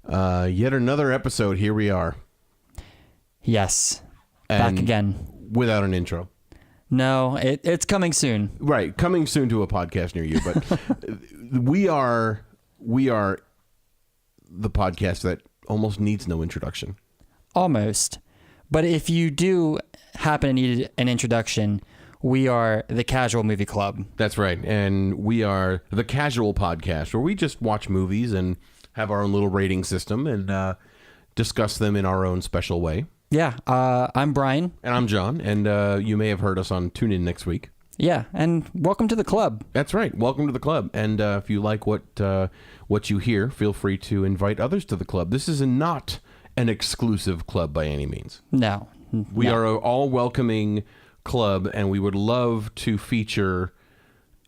Yet another episode. Here we are. Yes. And back again. Without an intro. No, it's coming soon. Right. Coming soon to a podcast near you. But we are the podcast that almost needs no introduction. Almost. But if you do happen to need an introduction, we are the Casual Movie Club. That's right. And we are the Casual Podcast, where we just watch movies and have our own little rating system and discuss them in our own special way. Yeah. I'm Brian. And I'm John. And you may have heard us on Tune In next week. Yeah. And welcome to the club. That's right. Welcome to the club. And if you like what you hear, feel free to invite others to the club. This is not an exclusive club by any means. No. We are an all-welcoming club, and we would love to feature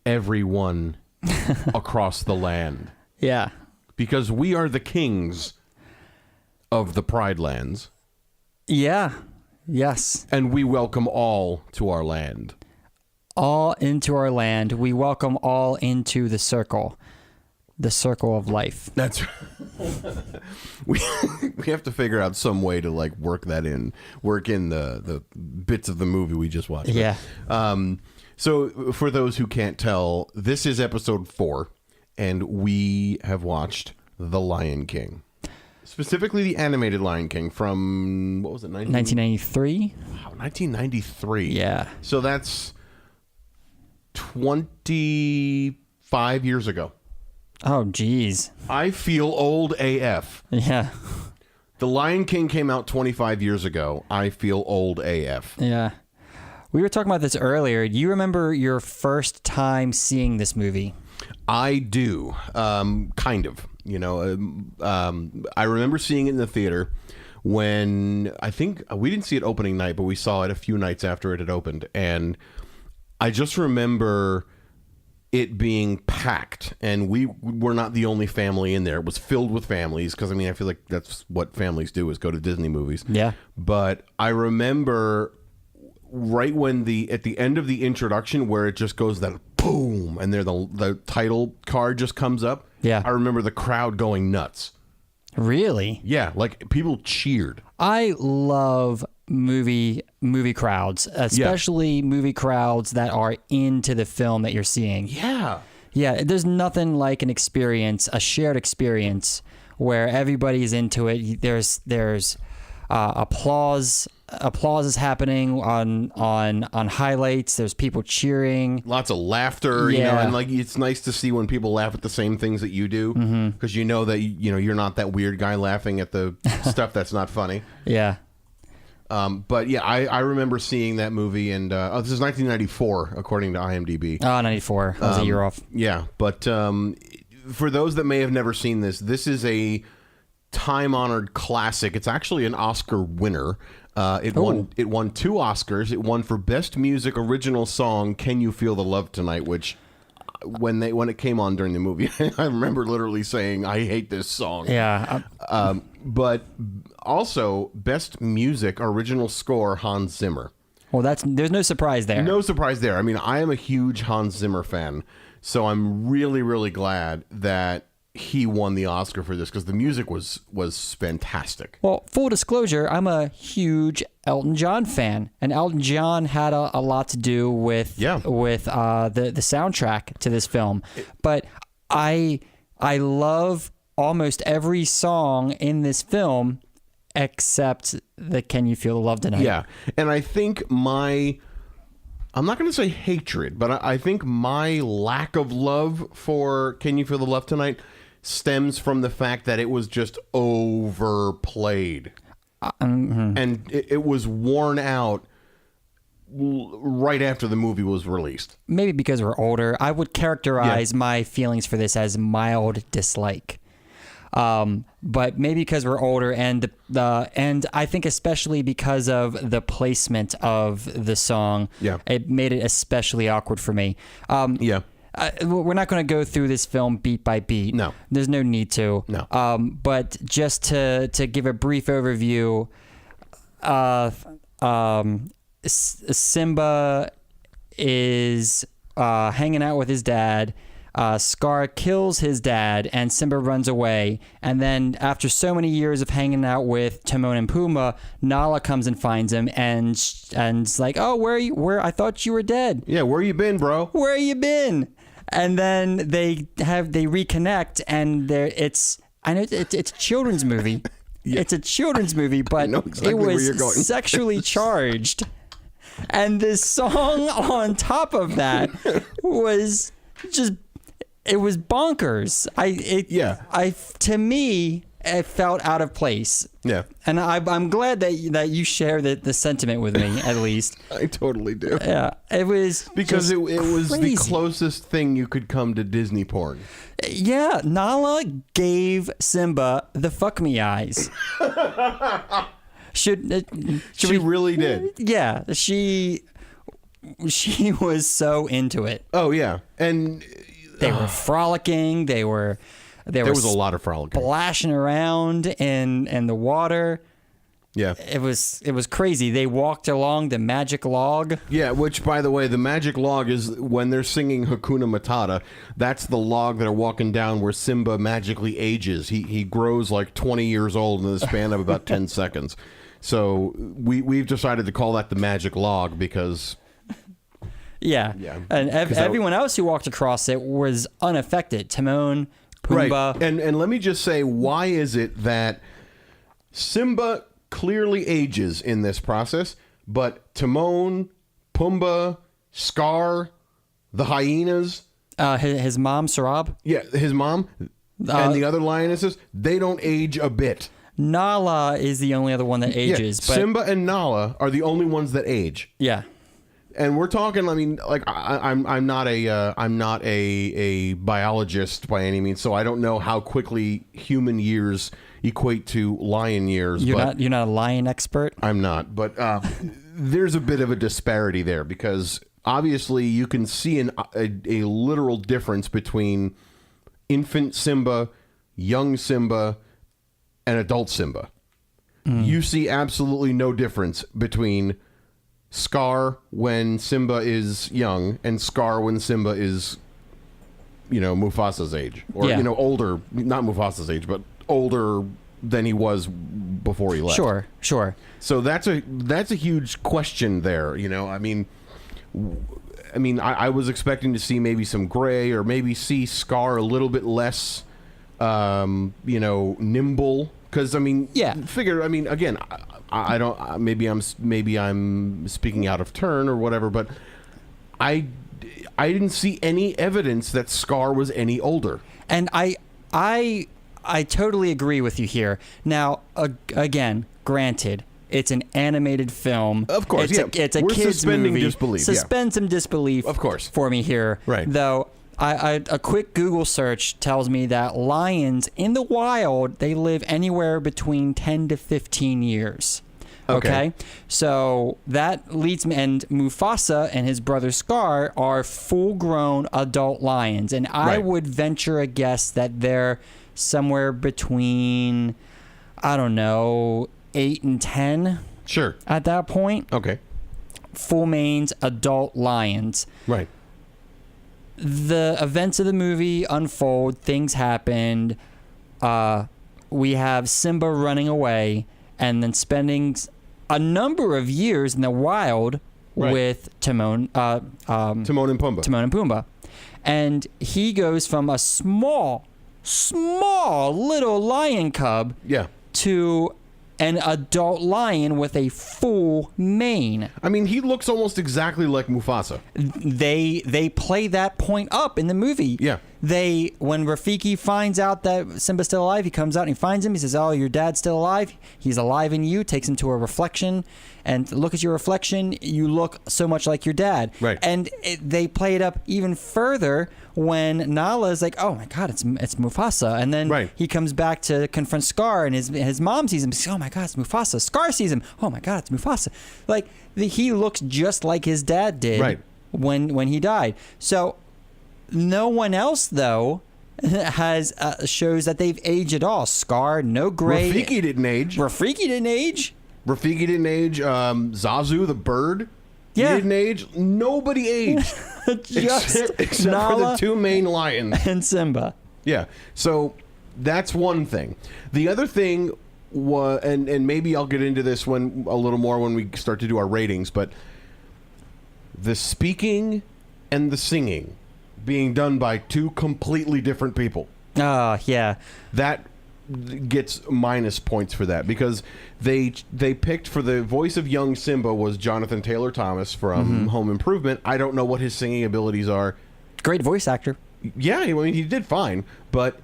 everyone across the land. Yeah. Because we are the kings of the Pride Lands. Yeah. Yes. And we welcome all to our land. All into our land. We welcome all into the circle. The circle of life. That's right. we have to figure out some way to work in the bits of the movie we just watched. Yeah. So for those who can't tell, this is episode 4, and we have watched The Lion King. Specifically the animated Lion King from, what was it, 1993? Wow, 1993. Yeah. So that's 25 years ago. Oh, geez. I feel old AF. Yeah. The Lion King came out 25 years ago. I feel old AF. Yeah. We were talking about this earlier. Do you remember your first time seeing this movie? I do. Kind of. I remember seeing it in the theater when, I think, we didn't see it opening night, but we saw it a few nights after it had opened. And I just remember it being packed, and we were not the only family in there. It was filled with families, because, I feel like that's what families do, is go to Disney movies. Yeah. But I remember right when at the end of the introduction, where it just goes that boom, and there the title card just comes up. Yeah. I remember the crowd going nuts. Really? Yeah, people cheered. I love movie crowds, especially movie crowds that are into the film that you're seeing. Yeah. Yeah, there's nothing like an experience, a shared experience where everybody's into it. There's applause is happening on highlights. There's people cheering, lots of laughter. Yeah. And it's nice to see when people laugh at the same things that you do, because you know that you're not that weird guy laughing at the stuff that's not funny. Yeah. But yeah, I remember seeing that movie, and this is 1994 according to IMDb. Oh, 94. That was a year off. Yeah, but for those that may have never seen this is a time-honored classic. It's actually an Oscar winner. It won 2 Oscars. It won for Best Music Original Song, Can You Feel the Love Tonight, which when it came on during the movie, I remember literally saying, I hate this song. Yeah. But also Best Music Original Score, Hans Zimmer. Well, there's no surprise there. No surprise there. I am a huge Hans Zimmer fan, so I'm really, really glad that he won the Oscar for this, because the music was fantastic. Well, full disclosure, I'm a huge Elton John fan, and Elton John had a lot to do with the soundtrack to this film. But I love almost every song in this film except the Can You Feel the Love Tonight? Yeah, and I think I'm not going to say hatred, but I think my lack of love for Can You Feel the Love Tonight stems from the fact that it was just overplayed. And it was worn out right after the movie was released. Maybe because we're older. I would characterize my feelings for this as mild dislike. But maybe because we're older, and I think especially because of the placement of the song, it made it especially awkward for me. We're not going to go through this film beat by beat. No. There's no need to. No. But just to give a brief overview, Simba is hanging out with his dad. Scar kills his dad, and Simba runs away. And then, after so many years of hanging out with Timon and Pumbaa, Nala comes and finds him, and it's like, "Oh, where are you? Where I thought you were dead. Yeah, where you been, bro? Where you been?" And then they reconnect, and I know it's a children's movie. Yeah. It's a children's movie, but exactly it where was you're going. sexually charged. And this song on top of that was just, it was bonkers. To me, it felt out of place. Yeah. And I'm glad that you share the sentiment with me, at least. I totally do. Yeah. It was because it was the crazy. closest thing you could come to Disney porn. Yeah. Nala gave Simba the fuck me eyes. Should She really did. Yeah, she was so into it. Oh yeah, and They were frolicking. There was a lot of frolicking. splashing around in the water. Yeah, It was crazy. They walked along the magic log. yeah. Which, by the way, the magic log is when they're singing Hakuna Matata. That's the log that are walking down where Simba magically ages. He grows like 20 years old in the span of about 10 seconds. So we've decided to call that the magic log because. Yeah. And everyone else who walked across it was unaffected. Timon, Pumbaa. Right. And let me just say, why is it that Simba clearly ages in this process, but Timon, Pumbaa, Scar, the hyenas, His mom, Sarab. yeah, his mom, and the other lionesses, they don't age a bit. Nala is the only other one that ages. Yeah, but Simba and Nala are the only ones that age. yeah. And we're talking. I mean, like I'm not a biologist by any means, so I don't know how quickly human years equate to lion years. You're but not a lion expert. I'm not, but there's a bit of a disparity there because obviously you can see a literal difference between infant Simba, young Simba, and adult Simba. You see absolutely no difference between Scar when Simba is young and Scar when Simba is, Mufasa's age. Or, Yeah. Older, not Mufasa's age, but older than he was before he left. Sure. So that's a huge question there. I was expecting to see maybe some gray or maybe see Scar a little bit less, nimble. Because figure. Again, I don't. Maybe I'm speaking out of turn or whatever. But I didn't see any evidence that Scar was any older. And I totally agree with you here. Now, again, granted, it's an animated film. Of course, it's a We're kids suspending movie. disbelief. Suspend some disbelief, Of course. for me here. Right. Though a quick Google search tells me that lions in the wild, they live anywhere between 10 to 15 years. Okay. So that leads me, and Mufasa and his brother Scar are full-grown adult lions, and I Right. would venture a guess that they're somewhere between, I don't know, 8 and 10 Sure. at that point. Okay. Full manes, adult lions. Right. The events of the movie unfold, things happened. We have Simba running away and then spending a number of years in the wild Right. with Timon Timon and Pumbaa. and Pumbaa. And he goes from a small little lion cub Yeah. to an adult lion with a full mane. He looks almost exactly like Mufasa. They play that point up in the movie. Yeah. When Rafiki finds out that Simba's still alive, he comes out and he finds him. He says, "Oh, your dad's still alive. He's alive in you." Takes him to a reflection, and look at your reflection. You look so much like your dad. Right. And they play it up even further when Nala is like, "Oh my God, it's Mufasa," and then Right. he comes back to confront Scar, and his mom sees him. Says, "Oh my God, it's Mufasa." Scar sees him. "Oh my God, it's Mufasa." Like he looks just like his dad did. Right. When he died. So no one else though has shows that they've aged at all. Scar, no gray. Rafiki didn't age. Rafiki didn't age. Zazu the bird. Yeah. He didn't age. Nobody aged. except for Nala the two main lions. and Simba. Yeah. So that's one thing. The other thing was, and maybe I'll get into this one a little more when we start to do our ratings, but the speaking and the singing being done by two completely different people. Oh, yeah. That gets minus points for that because they picked for the voice of young Simba was Jonathan Taylor Thomas from Home Improvement. I don't know what his singing abilities are. Great voice actor. Yeah, I mean, he did fine, but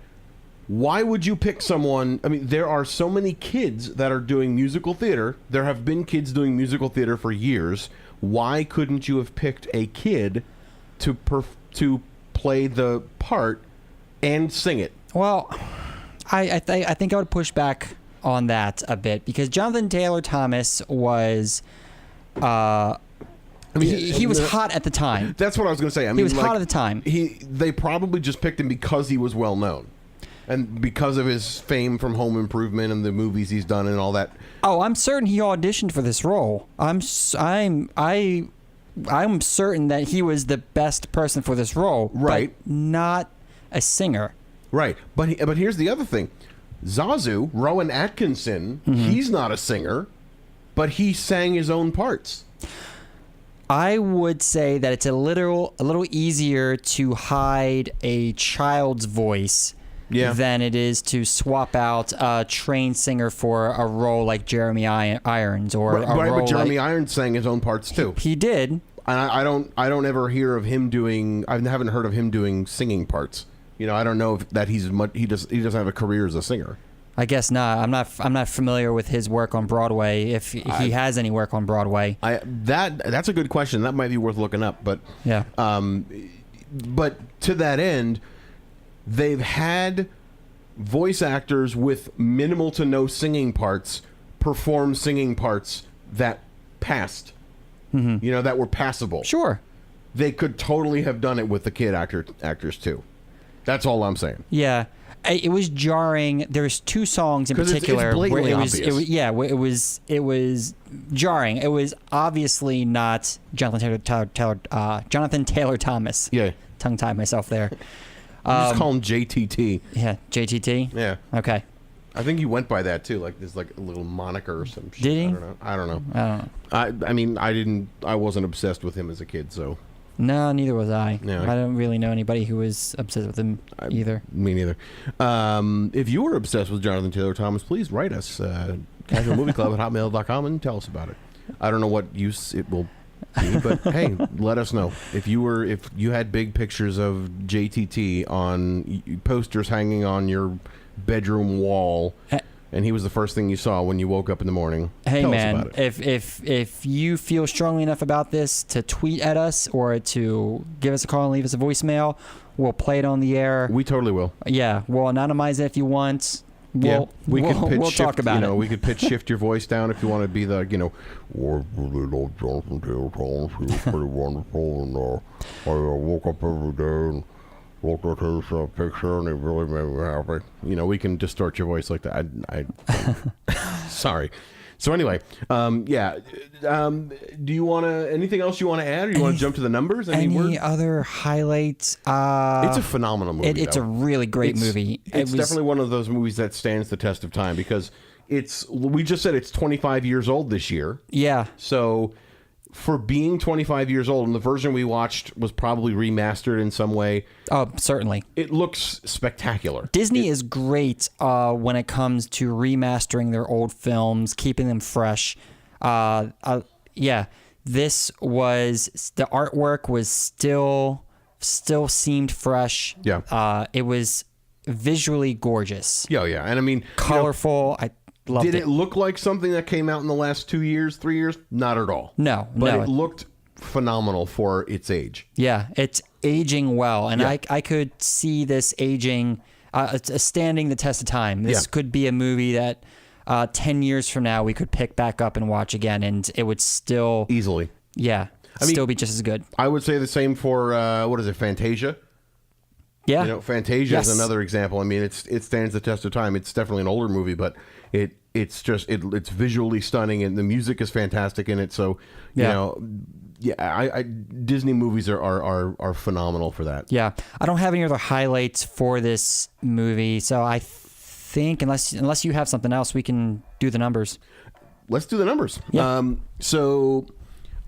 why would you pick someone? I mean, there are so many kids that are doing musical theater. There have been kids doing musical theater for years. Why couldn't you have picked a kid to play the part and sing it? Well, I think I would push back on that a bit because Jonathan Taylor Thomas was he was hot at the time. That's what I was going to say. I mean, he was hot at the time. They probably just picked him because he was well known, and because of his fame from Home Improvement and the movies he's done and all that. Oh, I'm certain he auditioned for this role. I'm certain that he was the best person for this role, right? But not a singer. Right, but here's the other thing. Zazu, Rowan Atkinson, he's not a singer, but he sang his own parts. I would say that it's a little easier to hide a child's voice than it is to swap out a trained singer for a role like Jeremy Irons or a role but Jeremy Irons sang his own parts too. He did. And I don't ever hear of him doing. I haven't heard of him doing singing parts. You know, I don't know if that he doesn't have a career as a singer. I guess not. I'm not familiar with his work on Broadway. If he has any work on Broadway, that's a good question. That might be worth looking up. But yeah. But to that end, they've had voice actors with minimal to no singing parts perform singing parts that passed. You know, that were passable. Sure. They could totally have done it with the kid actors too. That's all I'm saying. Yeah. It was jarring. There's two songs in particular it's where it was, obvious. it was jarring. It was obviously not Jonathan Taylor Thomas. Yeah. Tongue tied myself there. Just call him JTT. Yeah, JTT. Yeah. Okay. I think he went by that too. Like there's like a little moniker or some shit. Did he? I don't know. I mean, I wasn't obsessed with him as a kid, so. No, neither was I. Yeah. I don't really know anybody who was obsessed with him either. Me neither. If you were obsessed with Jonathan Taylor Thomas, please write us casualmovieclub@hotmail.com and tell us about it. I don't know what use it will be, but hey, let us know if you had big pictures of JTT on posters hanging on your bedroom wall. And he was the first thing you saw when you woke up in the morning. Hey, Tell man, us about it. if you feel strongly enough about this to tweet at us or to give us a call and leave us a voicemail, we'll play it on the air. We totally will. Yeah, we'll anonymize it if you want. We'll talk about it. We could pitch shift your voice down if you want to be the, I really love Jonathan Taylor Thomas. He was pretty wonderful, and I woke up every day and looked at his picture, and it really made me happy. We can distort your voice like that. Sorry. So anyway, do you want to, anything else you want to add, or you want to jump to the numbers? Any other highlights? It's a phenomenal movie. It's a really great movie. It's definitely one of those movies that stands the test of time because we just said it's 25 years old this year. Yeah. So for being 25 years old, and the version we watched was probably remastered in some way. Oh, certainly. It looks spectacular. Disney is great when it comes to remastering their old films, keeping them fresh. This was, the artwork was still seemed fresh. Yeah. It was visually gorgeous. Yeah. And I mean, colorful. I loved it. Did it look like something that came out in the last 2 years, 3 years? Not at all. No. But it looked phenomenal for its age. Yeah, it's aging well. And I could see this aging, standing the test of time. This could be a movie that 10 years from now we could pick back up and watch again, and it would still... Easily. Yeah, still be just as good. I would say the same for, Fantasia? Yeah. Fantasia is another example. I mean, it stands the test of time. It's definitely an older movie, but it's visually stunning, and the music is fantastic in it. So, yeah, Disney movies are phenomenal for that. Yeah, I don't have any other highlights for this movie, so I think unless you have something else, we can do the numbers. Let's do the numbers. Yeah.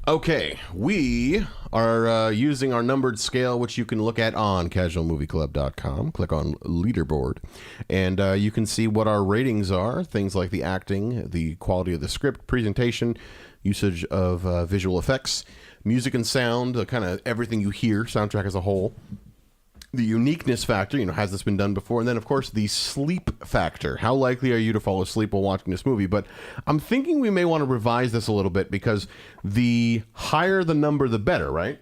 Okay, we are using our numbered scale, which you can look at on casualmovieclub.com. Click on leaderboard, and you can see what our ratings are. Things like the acting, the quality of the script, presentation, usage of visual effects, music and sound, kind of everything you hear, soundtrack as a whole. The uniqueness factor, has this been done before? And then, of course, the sleep factor. How likely are you to fall asleep while watching this movie? But I'm thinking we may want to revise this a little bit because the higher the number, the better, right?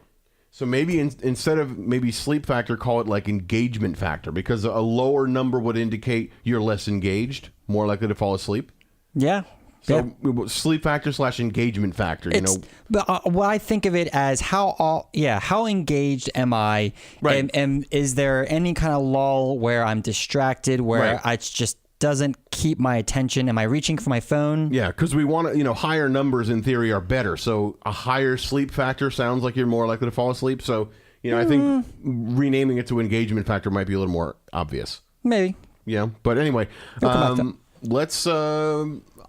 So maybe instead of maybe sleep factor, call it like engagement factor, because a lower number would indicate you're less engaged, more likely to fall asleep. Yeah. So sleep factor / engagement factor, But well, I think of it as how engaged am I? Right. And is there any kind of lull where I'm distracted, where Right. it just doesn't keep my attention? Am I reaching for my phone? Yeah, because we want to, higher numbers in theory are better. So a higher sleep factor sounds like you're more likely to fall asleep. So, I think renaming it to engagement factor might be a little more obvious. Maybe. Yeah, but anyway, let's...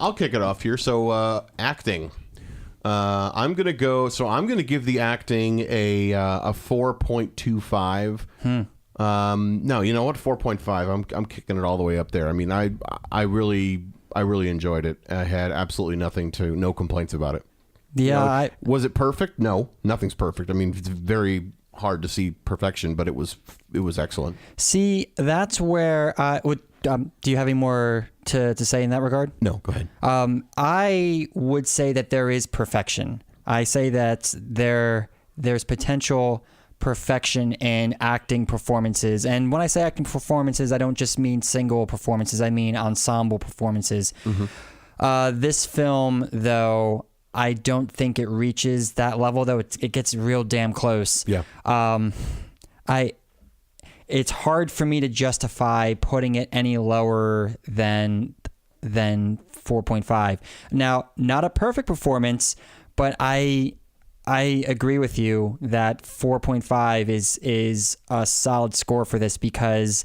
I'll kick it off here. So acting, I'm gonna give the acting a 4.25. No, you know what? 4.5. I'm kicking it all the way up there. I mean, I really enjoyed it. I had absolutely no complaints about it. Yeah. Was it perfect? No, nothing's perfect. I mean, it's very hard to see perfection, but it was excellent. See, that's where do you have any more to say in that regard? No, go ahead. I would say that there is perfection. I say that there's potential perfection in acting performances. And when I say acting performances, I don't just mean single performances. I mean ensemble performances. Mm-hmm. This film, though, I don't think it reaches that level, though it gets real damn close. Yeah. It's hard for me to justify putting it any lower than 4.5. Now, not a perfect performance, but I agree with you that 4.5 is a solid score for this because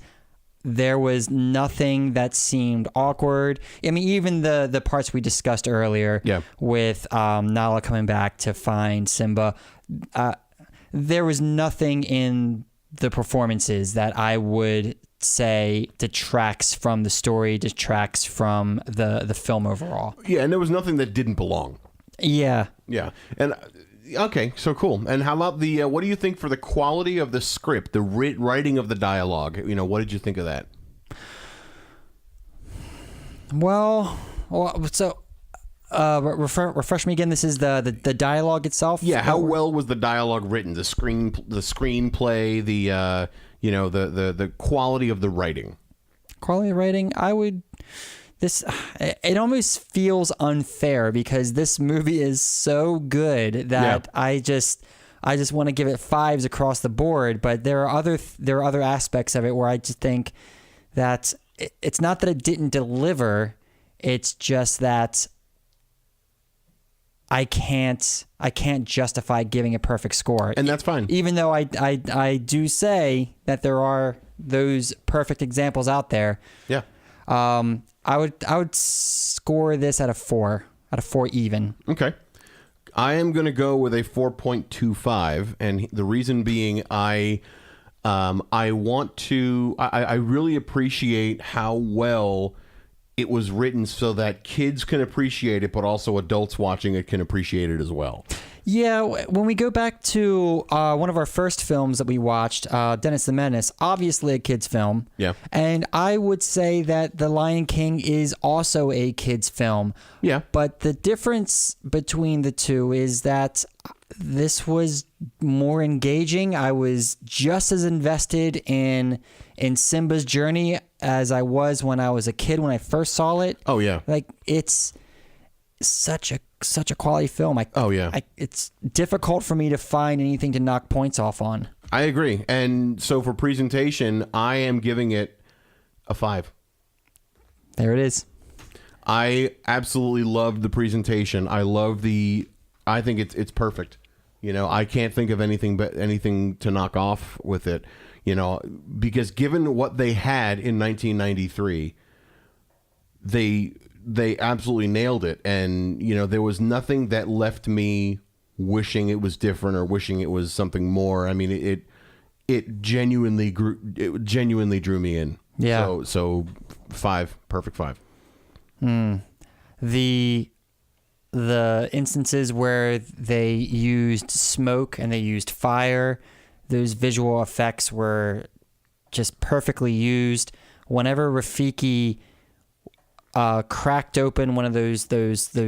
there was nothing that seemed awkward. I mean, even the parts we discussed earlier with Nala coming back to find Simba, there was nothing in the performances that I would say detracts from the story, detracts from the film overall. Yeah, and there was nothing that didn't belong. Yeah. Yeah. And okay, so cool. And how about the what do you think for the quality of the script, the writing of the dialogue? What did you think of that? Well, so refresh me again. This is the dialogue itself. Yeah, how well was the dialogue written? The screenplay, the quality of the writing. Quality of writing, it almost feels unfair because this movie is so good that I just want to give it 5s across the board. But there are other aspects of it where I just think that it's not that it didn't deliver. It's just that I can't justify giving a perfect score. And that's fine. Even though I do say that there are those perfect examples out there. Yeah. I would score this at a 4 even. Okay. I am going to go with a 4.25, and the reason being I really appreciate how well it was written so that kids can appreciate it, but also adults watching it can appreciate it as well. Yeah, when we go back to one of our first films that we watched, Dennis the Menace, obviously a kid's film. Yeah. And I would say that The Lion King is also a kid's film. Yeah. But the difference between the two is that this was more engaging. I was just as invested in Simba's journey as I was when I was a kid when I first saw it. Oh, yeah. Like, it's such a quality film. It's difficult for me to find anything to knock points off on. I agree. And so for presentation, I am giving it a 5. There it is. I absolutely loved the presentation. I think it's perfect. You know, I can't think of anything to knock off with it. You know, because given what they had in 1993, they absolutely nailed it, and you know, there was nothing that left me wishing it was different or wishing it was something more. I mean, it genuinely drew me in. Yeah. So 5, perfect 5. The instances where they used smoke and they used fire, those visual effects were just perfectly used. Whenever Rafiki cracked open one of those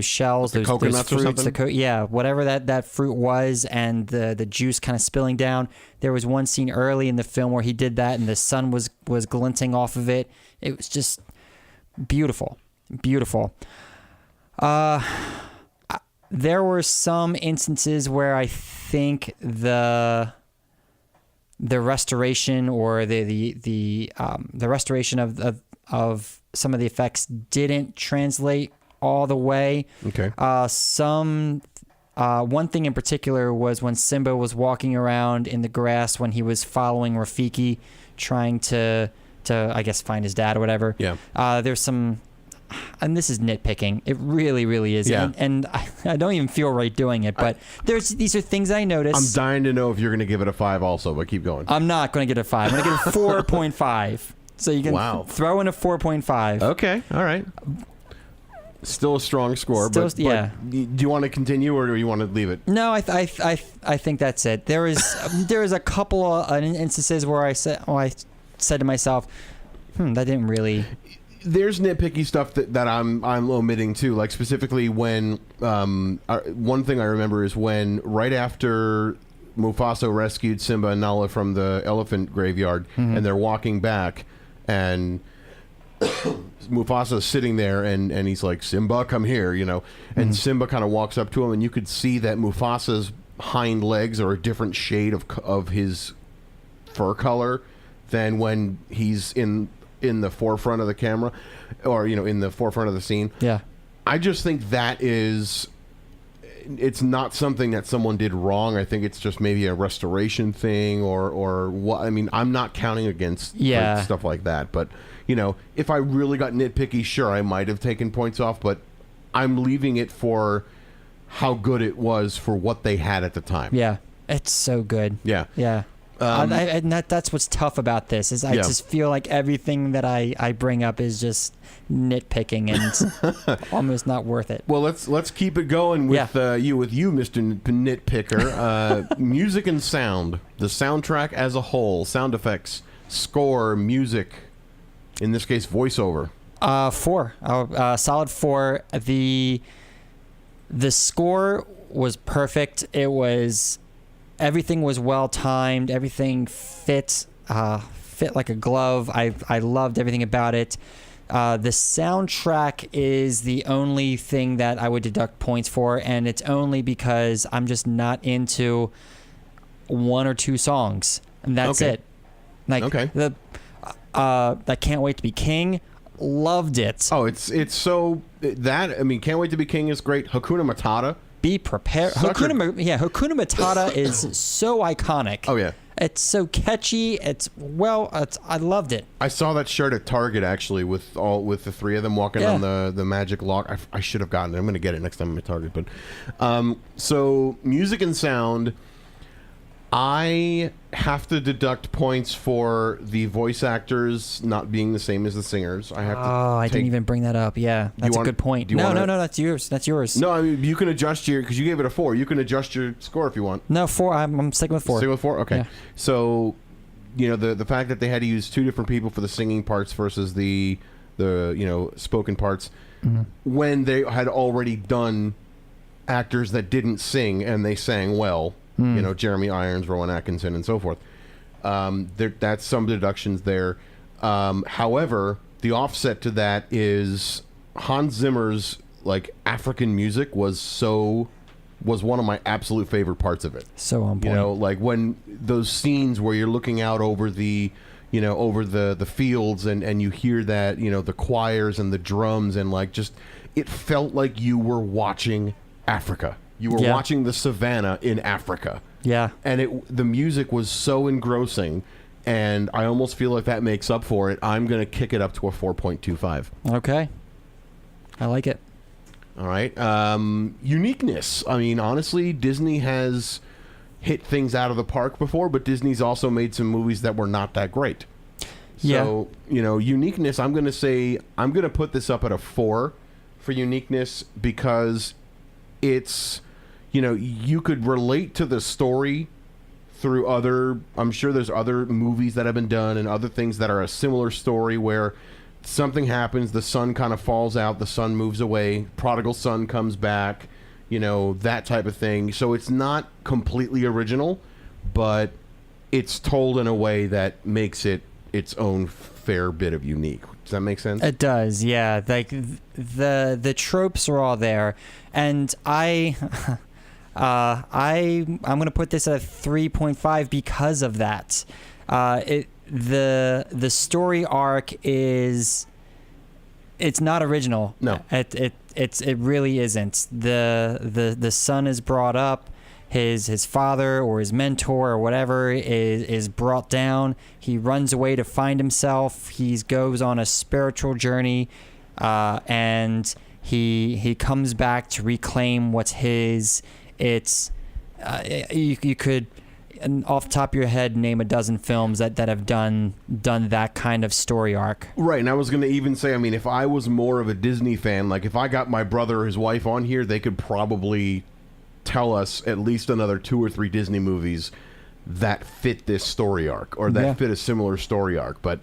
shells, those coconuts or fruits, something? whatever that fruit was, and the juice kind of spilling down. There was one scene early in the film where he did that, and the sun was glinting off of it. It was just beautiful. There were some instances where I think the restoration or the restoration of some of the effects didn't translate all the way. Okay. One thing in particular was when Simba was walking around in the grass when he was following Rafiki, trying to I guess find his dad or whatever. Yeah. There's some, and this is nitpicking. It really, really is. Yeah. And I don't even feel right doing it, but these are things I noticed. I'm dying to know if you're going to give it a 5 also, but keep going. I'm not going to get a 5. I'm going to give it 4.5. So you can throw in a 4.5. Okay. All right. Still a strong score, but do you want to continue or do you want to leave it? No, I think that's it. There is a couple of instances where I said to myself, that didn't really. There's nitpicky stuff that I'm omitting too. Like specifically when one thing I remember is when right after Mufasa rescued Simba and Nala from the elephant graveyard, and they're walking back, and Mufasa's sitting there, and he's like, Simba, come here, you know. And Simba kind of walks up to him, and you could see that Mufasa's hind legs are a different shade of his fur color than when he's in the forefront of the camera, or you know, in the forefront of the scene. Yeah. I just think it's not something that someone did wrong. I think it's just maybe a restoration thing or what. I mean, I'm not counting against like, stuff like that, but you know, if I really got nitpicky, sure, I might have taken points off, but I'm leaving it for how good it was for what they had at the time. Yeah. It's so good. Yeah. Yeah. And that's what's tough about this is I just feel like everything that I bring up is just nitpicking and almost not worth it. Well, let's keep it going with you, Mr. Nitpicker. Music and sound, the soundtrack as a whole, sound effects, score, music, in this case, voiceover. 4, solid 4. The score was perfect. Everything was well timed. Everything fit like a glove. I loved everything about it. The soundtrack is the only thing that I would deduct points for, and it's only because I'm just not into 1 or 2 songs, and that's it. Like that Can't Wait to Be King. Loved it. Oh, it's so that I mean, Can't Wait to Be King is great. Hakuna Matata. Be prepared. Hakuna Matata is so iconic. Oh yeah, it's so catchy. I loved it. I saw that shirt at Target actually with the 3 of them walking on the magic lock. I should have gotten it. I'm going to get it next time I'm at Target. But so music and sound, I have to deduct points for the voice actors not being the same as the singers. I didn't even bring that up. Yeah, that's a good point. No, that's yours. That's yours. No, I mean, you can adjust because you gave it a 4. You can adjust your score if you want. No, 4. I'm sticking with 4. Sticking with 4? Okay. Yeah. So, you know, the fact that they had to use 2 different people for the singing parts versus the spoken parts, when they had already done actors that didn't sing and they sang well. You know, Jeremy Irons, Rowan Atkinson, and so forth. That's some deductions there. However, the offset to that is Hans Zimmer's like African music was one of my absolute favorite parts of it. So on point. You know, like when those scenes where you're looking out over the fields and you hear that, you know, the choirs and the drums and like just it felt like you were watching Africa. You were Yeah. watching the savannah in Africa. Yeah. And the music was so engrossing, and I almost feel like that makes up for it. I'm going to kick it up to a 4.25. Okay. I like it. All right. Uniqueness. I mean, honestly, Disney has hit things out of the park before, but Disney's also made some movies that were not that great. So, uniqueness, I'm going to put this up at a 4 for uniqueness because it's, you could relate to the story through I'm sure there's other movies that have been done and other things that are a similar story where something happens, the son kind of falls out, the son moves away, prodigal son comes back, that type of thing. So it's not completely original, but it's told in a way that makes it its own fair bit of unique. Does that make sense? It does, yeah. Like the tropes are all there, and I'm gonna put this at a 3.5 because of that. The story arc it's not original. No, it really isn't. The son is brought up. His father or his mentor or whatever is brought down. He runs away to find himself. He goes on a spiritual journey, and he comes back to reclaim what's his. It's you could, off the top of your head, name a dozen films that have done that kind of story arc. Right, and I was going to even say, I mean, if I was more of a Disney fan, like if I got my brother or his wife on here, they could probably tell us at least another 2 or 3 Disney movies that fit this story arc or that fit a similar story arc. But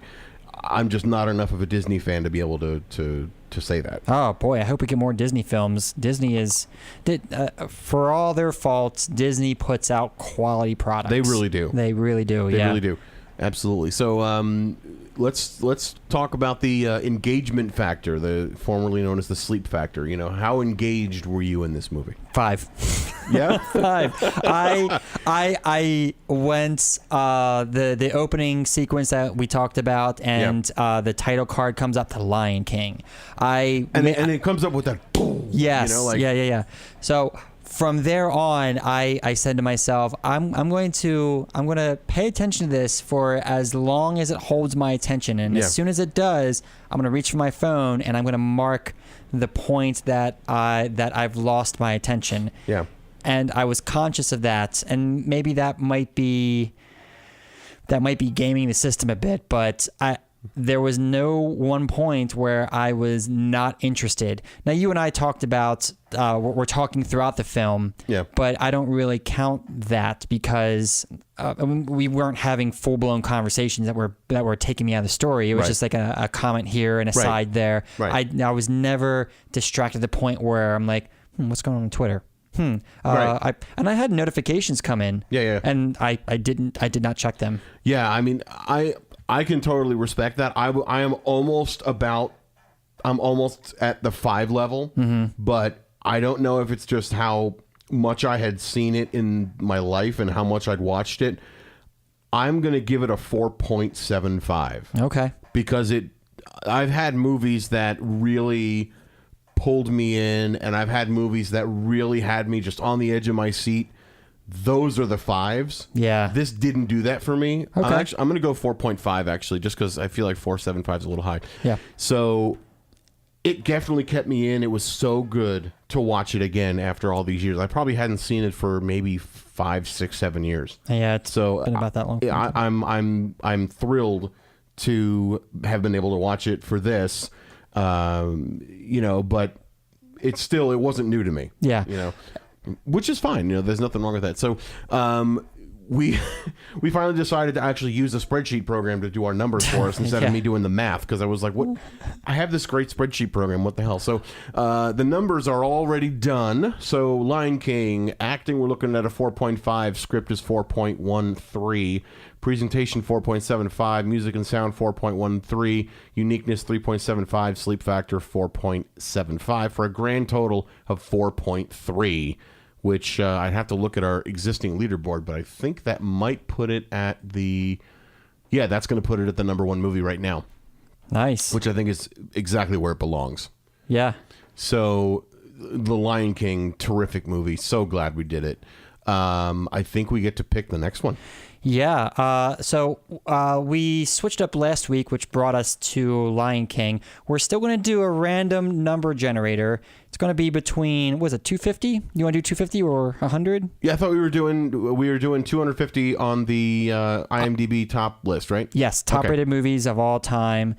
I'm just not enough of a Disney fan to be able to say that. Oh boy, I hope we get more Disney films. Disney for all their faults, Disney puts out quality products. They really do. They really do. They really do. Absolutely. So let's talk about the engagement factor, the formerly known as the sleep factor. How engaged were you in this movie? 5. Yeah, 5. I went the opening sequence that we talked about, and the title card comes up to Lion King. And it comes up with that boom. Yes. Yeah. So from there on, I said to myself, I'm going to pay attention to this for as long as it holds my attention, and as soon as it does, I'm going to reach for my phone and I'm going to mark the point that I've lost my attention. Yeah. And I was conscious of that, and maybe that might be gaming the system a bit, but there was no one point where I was not interested. Now, you and I talked about we're talking throughout the film, but I don't really count that because we weren't having full-blown conversations that were taking me out of the story. It was just like a comment here and a side there. Right. I was never distracted to the point where I'm like, what's going on Twitter? And I had notifications come in. Yeah. And I did not check them. Yeah, I mean, I can totally respect that. I'm almost at the 5 level, but I don't know if it's just how much I had seen it in my life and how much I'd watched it. I'm going to give it a 4.75. Okay. Because I've had movies that really pulled me in, and I've had movies that really had me just on the edge of my seat. Those are the 5s. Yeah. This didn't do that for me. Okay. I'm going to go 4.5 actually, just because I feel like 4.75 is a little high. Yeah. So it definitely kept me in. It was so good to watch it again after all these years. I probably hadn't seen it for maybe 5, 6, 7 years. Yeah, it's been about that long. I'm thrilled to have been able to watch it for this. But it wasn't new to me. Yeah. Which is fine. There's nothing wrong with that. So, we finally decided to actually use a spreadsheet program to do our numbers for us instead of me doing the math, because I was like, what? I have this great spreadsheet program. What the hell? So, the numbers are already done. So, Lion King, acting, we're looking at a 4.5. Script is 4.13. Presentation 4.75, music and sound 4.13, uniqueness 3.75, sleep factor 4.75 for a grand total of 4.3, which I'd have to look at our existing leaderboard, but I think that might put it at that's going to put it at the number 1 movie right now. Nice. Which I think is exactly where it belongs. Yeah. So The Lion King, terrific movie. So glad we did it. I think we get to pick the next one. Yeah. So we switched up last week, which brought us to Lion King. We're still going to do a random number generator. It's going to be between, was it 250? You want to do 250 or 100? Yeah, I thought we were doing 250 on the IMDb top list, right? Yes, top-rated movies of all time.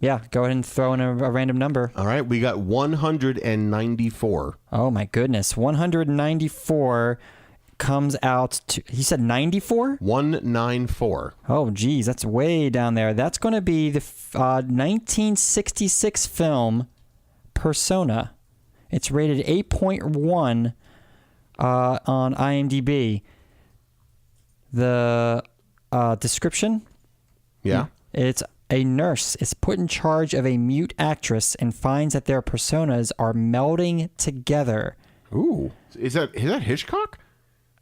Yeah, go ahead and throw in a random number. All right, we got 194. Oh, my goodness. 194 comes out to, he said 94? 194. Oh, geez, that's way down there. That's going to be the 1966 film Persona. It's rated 8.1 on IMDb. The description? Yeah. It's a nurse is put in charge of a mute actress and finds that their personas are melding together. Ooh, is that Hitchcock?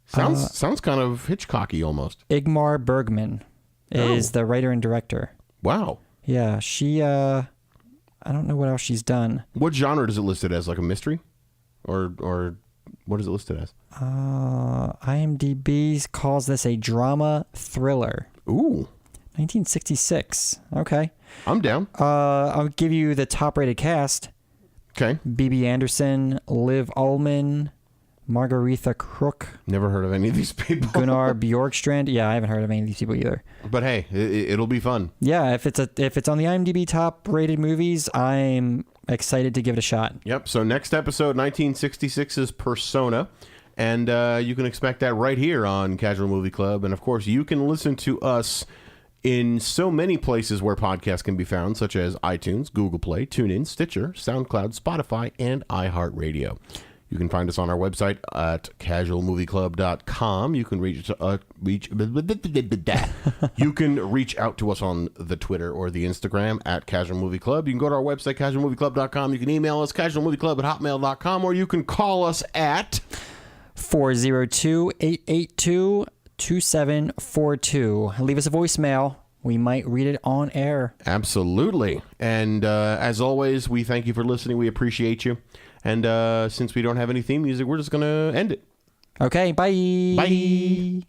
Sounds kind of Hitchcocky almost. Ingmar Bergman is the writer and director. Wow. Yeah, she I don't know what else she's done. What genre does it listed as? Like a mystery, or what is it listed as? IMDb calls this a drama thriller. Ooh. 1966. Okay. I'm down. I'll give you the top-rated cast. Okay. B.B. Anderson, Liv Ullmann, Margaretha Crook. Never heard of any of these people. Gunnar Bjorkstrand. Yeah, I haven't heard of any of these people either. But hey, it'll be fun. Yeah, if it's on the IMDb top-rated movies, I'm excited to give it a shot. Yep. So next episode, 1966's Persona. And you can expect that right here on Casual Movie Club. And of course, you can listen to us in so many places where podcasts can be found, such as iTunes, Google Play, TuneIn, Stitcher, SoundCloud, Spotify, and iHeartRadio. You can find us on our website at casualmovieclub.com. You can reach you can reach out to us on the Twitter or the Instagram at Casual Movie Club. You can go to our website, casualmovieclub.com. You can email us, casualmovieclub@hotmail.com, or you can call us at 402-882-2742. Leave us a voicemail. We might read it on air. Absolutely. And as always, we thank you for listening. We appreciate you. And since we don't have any theme music, we're just going to end it. Okay, bye. Bye.